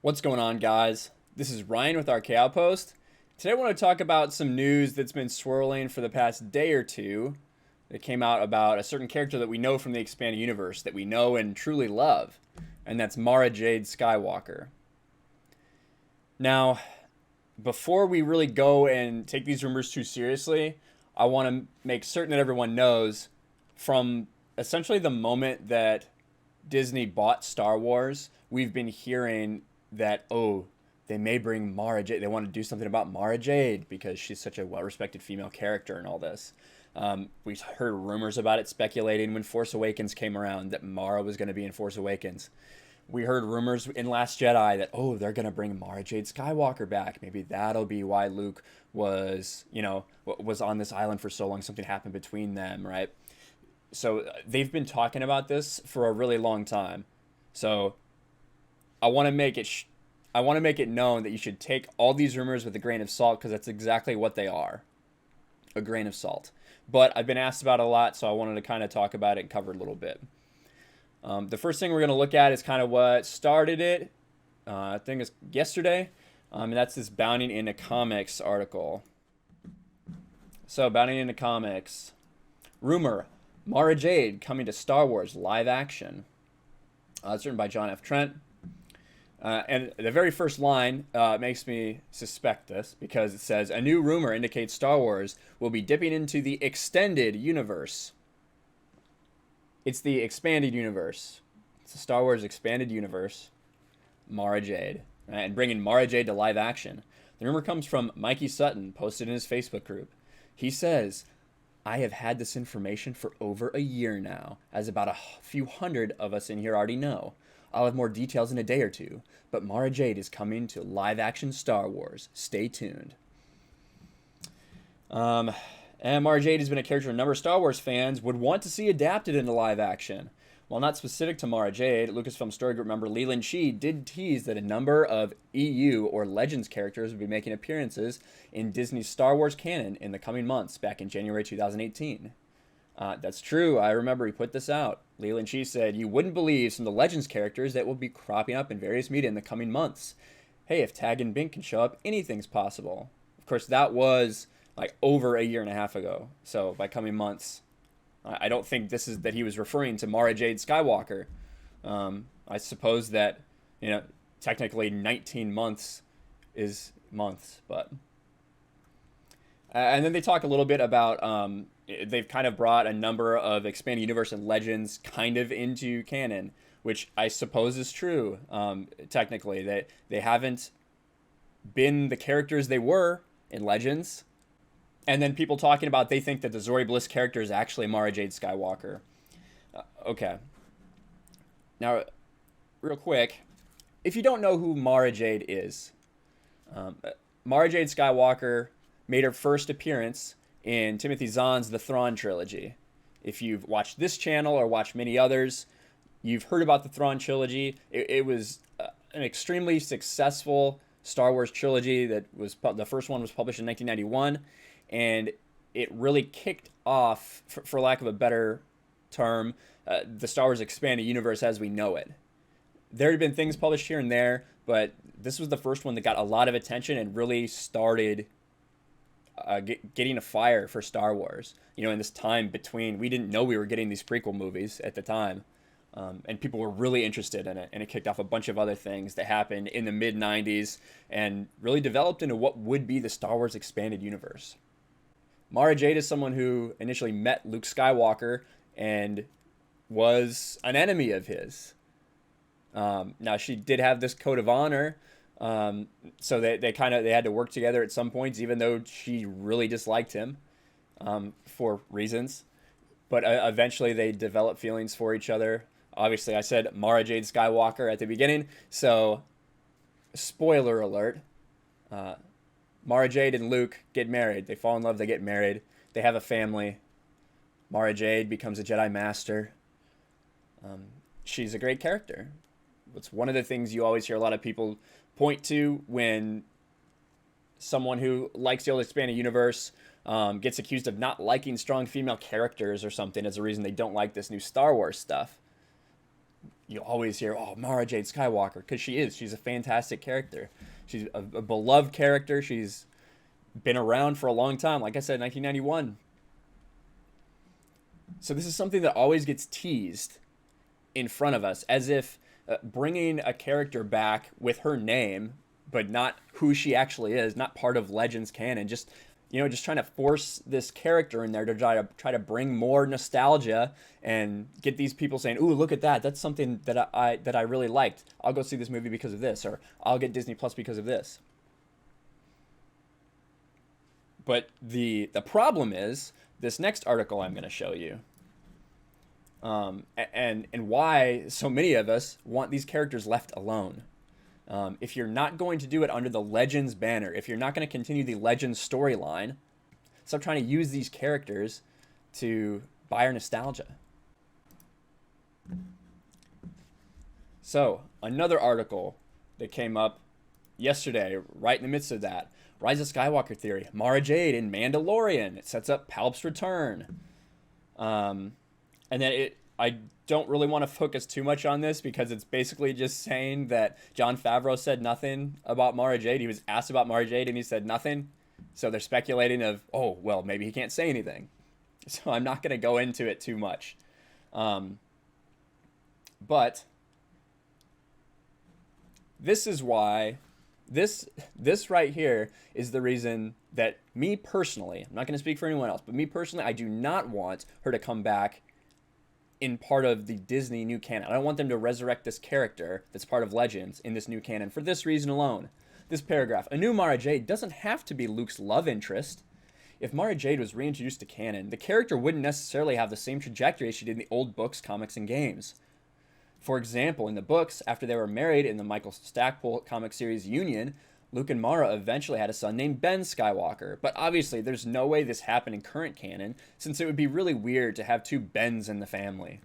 What's going on, guys? This is Ryan with our Outpost. Today I want to talk about some news that's been swirling for the past day or two that came out about a certain character that we know from the expanded universe, that we know and truly love, and that's Mara Jade Skywalker. Now, before we really go and take these rumors too seriously, I want to make certain that everyone knows from essentially the moment that Disney bought Star Wars, we've been hearing that, oh, they may bring Mara Jade. They want to do something about Mara Jade because she's such a well-respected female character and all this. We heard rumors about it speculating when Force Awakens came around that Mara was going to be in Force Awakens. We heard rumors in Last Jedi that, oh, they're going to bring Mara Jade Skywalker back. Maybe that'll be why Luke was on this island for so long. Something happened between them, right? So they've been talking about this for a really long time. So I want to make it known that you should take all these rumors with a grain of salt, because that's exactly what they are, a grain of salt. But I've been asked about it a lot, so I wanted to kind of talk about it and cover it a little bit. The first thing we're going to look at is kind of what started it. I think it's yesterday, and that's this Bounding into Comics article. So Bounding into Comics, rumor: Mara Jade coming to Star Wars live action. It's written by John F. Trent. And the very first line makes me suspect this, because it says, a new rumor indicates Star Wars will be dipping into the extended universe. It's the expanded universe. It's the Star Wars expanded universe. Mara Jade. Right? And bringing Mara Jade to live action. The rumor comes from Mikey Sutton, posted in his Facebook group. He says, I have had this information for over a year now, as about a few hundred of us in here already know. I'll have more details in a day or two, but Mara Jade is coming to live-action Star Wars. Stay tuned. And Mara Jade has been a character a number of Star Wars fans would want to see adapted into live action. While not specific to Mara Jade, Lucasfilm Story Group member Leland Shee did tease that a number of EU or Legends characters would be making appearances in Disney's Star Wars canon in the coming months, back in January 2018. That's true. I remember he put this out. Leland Shee said, you wouldn't believe some of the Legends characters that will be cropping up in various media in the coming months. Hey, if Tag and Bink can show up, anything's possible. Of course, that was like over a year and a half ago. So by coming months, I don't think this is that he was referring to Mara Jade Skywalker. I suppose that, technically 19 months is months, but... and then they talk a little bit about... they've kind of brought a number of expanded universe and Legends kind of into canon, which I suppose is true. Technically, they haven't been the characters they were in Legends. And then people talking about they think that the Zori Bliss character is actually Mara Jade Skywalker. Okay. Now, real quick, if you don't know who Mara Jade is, Mara Jade Skywalker made her first appearance in Timothy Zahn's The Thrawn trilogy. If you've watched this channel or watched many others, you've heard about the Thrawn trilogy. It was an extremely successful Star Wars trilogy that was the first one was published in 1991, and it really kicked off, for lack of a better term, the Star Wars expanded universe as we know it. There had been things published here and there, but this was the first one that got a lot of attention and really started getting a fire for Star Wars. In this time between, we didn't know we were getting these prequel movies at the time, and people were really interested in it, and it kicked off a bunch of other things that happened in the mid-90s and really developed into what would be the Star Wars expanded universe. Mara Jade is someone who initially met Luke Skywalker and was an enemy of his. Now, she did have this code of honor, so they had to work together at some points, even though she really disliked him for reasons. But eventually they developed feelings for each other. Obviously, I said Mara Jade Skywalker at the beginning, so spoiler alert. Mara Jade and Luke get married. They fall in love, they get married. They have a family. Mara Jade becomes a Jedi Master. She's a great character. It's one of the things you always hear a lot of people point to when someone who likes the old expanded universe gets accused of not liking strong female characters or something as a reason they don't like this new Star Wars stuff. you always hear, oh, Mara Jade Skywalker, because she is. She's a fantastic character. She's a beloved character. She's been around for a long time. Like I said, 1991. So this is something that always gets teased in front of us, as if bringing a character back with her name, but not who she actually is, not part of Legends canon, just trying to force this character in there to try to bring more nostalgia and get these people saying, "Ooh, look at that! That's something that I really liked. I'll go see this movie because of this, or I'll get Disney Plus because of this." But the problem is this next article I'm going to show you, and why so many of us want these characters left alone. If you're not going to do it under the Legends banner, if you're not going to continue the Legends storyline, stop trying to use these characters to buy our nostalgia. So, another article that came up yesterday, right in the midst of that, Rise of Skywalker theory, Mara Jade in Mandalorian. It sets up Palp's return. And then I don't really want to focus too much on this because it's basically just saying that Jon Favreau said nothing about Mara Jade. He was asked about Mara Jade and he said nothing. So they're speculating of, oh, well, maybe he can't say anything. So I'm not going to go into it too much. But this is why this right here is the reason that me personally, I'm not going to speak for anyone else, but me personally, I do not want her to come back in part of the Disney new canon. I don't want them to resurrect this character that's part of Legends in this new canon for this reason alone. This paragraph, a new Mara Jade doesn't have to be Luke's love interest. If Mara Jade was reintroduced to canon, the character wouldn't necessarily have the same trajectory as she did in the old books, comics, and games. For example, in the books, after they were married in the Michael Stackpole comic series Union, Luke and Mara eventually had a son named Ben Skywalker. But obviously, there's no way this happened in current canon, since it would be really weird to have two Bens in the family.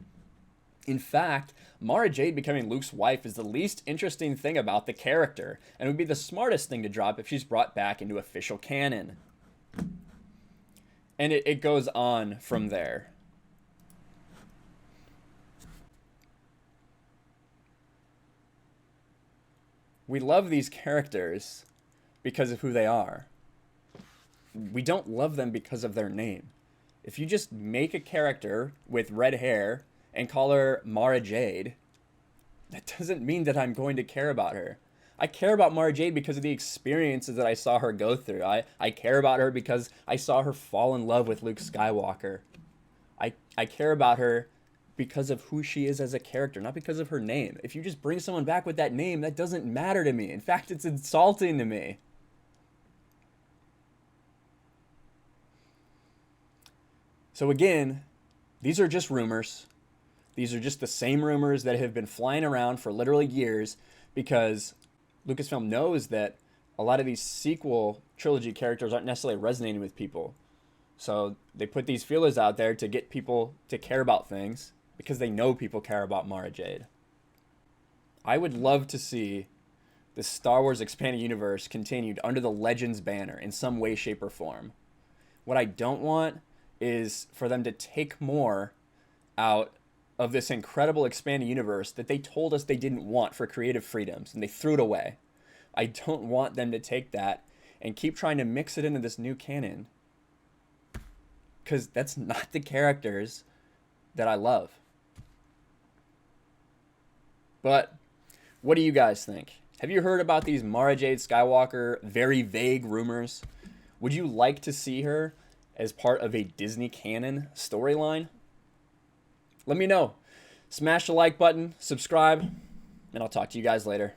In fact, Mara Jade becoming Luke's wife is the least interesting thing about the character, and would be the smartest thing to drop if she's brought back into official canon. And it goes on from there. We love these characters because of who they are. We don't love them because of their name. If you just make a character with red hair and call her Mara Jade, that doesn't mean that I'm going to care about her. I care about Mara Jade because of the experiences that I saw her go through. I care about her because I saw her fall in love with Luke Skywalker. I care about her because of who she is as a character, not because of her name. If you just bring someone back with that name, that doesn't matter to me. In fact, it's insulting to me. So again, these are just rumors. These are just the same rumors that have been flying around for literally years because Lucasfilm knows that a lot of these sequel trilogy characters aren't necessarily resonating with people. So they put these feelers out there to get people to care about things because they know people care about Mara Jade. I would love to see the Star Wars Expanded Universe continued under the Legends banner in some way, shape, or form. What I don't want is for them to take more out of this incredible expanded universe that they told us they didn't want for creative freedoms, and they threw it away. I don't want them to take that and keep trying to mix it into this new canon, because that's not the characters that I love. But what do you guys think? Have you heard about these Mara Jade Skywalker very vague rumors? Would you like to see her as part of a Disney canon storyline? Let me know. Smash the like button, subscribe, and I'll talk to you guys later.